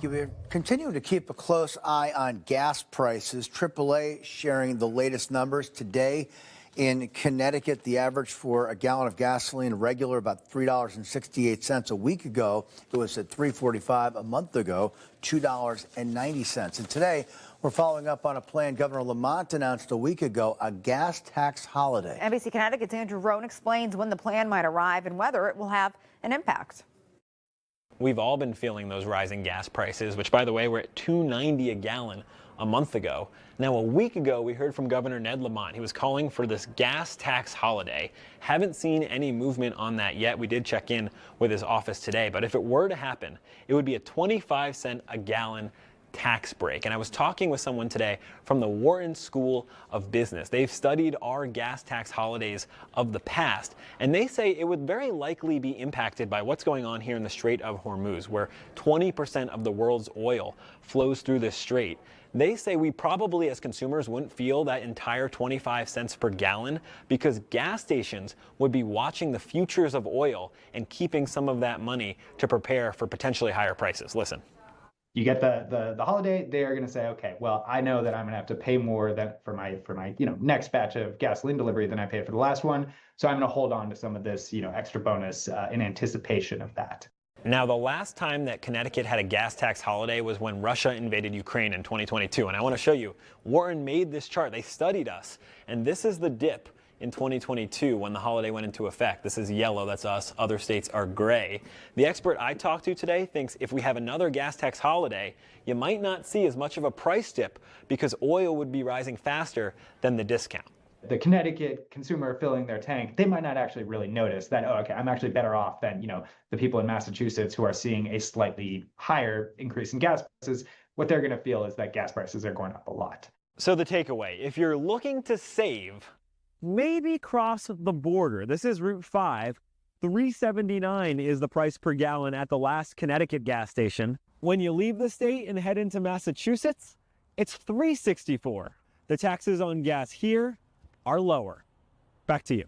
We're continuing to keep a close eye on gas prices. AAA sharing the latest numbers today. In Connecticut, the average for a gallon of gasoline regular about $3.68. A week ago, it was at $3.45. A month ago, $2.90. And today, we're following up on a plan Governor Lamont announced a week ago, a gas tax holiday. NBC Connecticut's Andrew Rohn explains when the plan might arrive and whether it will have an impact. We've all been feeling those rising gas prices, which, by the way, were at $2.90 a gallon a month ago. Now, a week ago, we heard from Governor Ned Lamont. He was calling for this gas tax holiday. Haven't seen any movement on that yet. We did check in with his office today, but if it were to happen, it would be a 25-cent a gallon tax break. And I was talking with someone today from the Wharton School of Business. They've studied our gas tax holidays of the past, and they say it would very likely be impacted by what's going on here in the Strait of Hormuz, where 20% of the world's oil flows through this strait. They say we probably as consumers wouldn't feel that entire 25 cents per gallon because gas stations would be watching the futures of oil and keeping some of that money to prepare for potentially higher prices. Listen. You get the holiday, they are going to say, okay, well, I know that I'm going to have to pay more than for my next batch of gasoline delivery than I paid for the last one. So I'm going to hold on to some of this extra bonus in anticipation of that. Now, the last time that Connecticut had a gas tax holiday was when Russia invaded Ukraine in 2022. And I want to show you, Wharton made this chart. They studied us. And this is the dip in 2022 when the holiday went into effect. This is yellow, that's us. Other states are gray. The expert I talked to today thinks if we have another gas tax holiday, you might not see as much of a price dip because oil would be rising faster than the discount. The Connecticut consumer filling their tank, they might not actually really notice that, oh, okay, I'm actually better off than, the people in Massachusetts who are seeing a slightly higher increase in gas prices. What they're going to feel is that gas prices are going up a lot. So the takeaway, if you're looking to save, maybe cross the border. This is Route 5. $3.79 is the price per gallon at the last Connecticut gas station. When you leave the state and head into Massachusetts, it's $3.64. The taxes on gas here are lower. Back to you.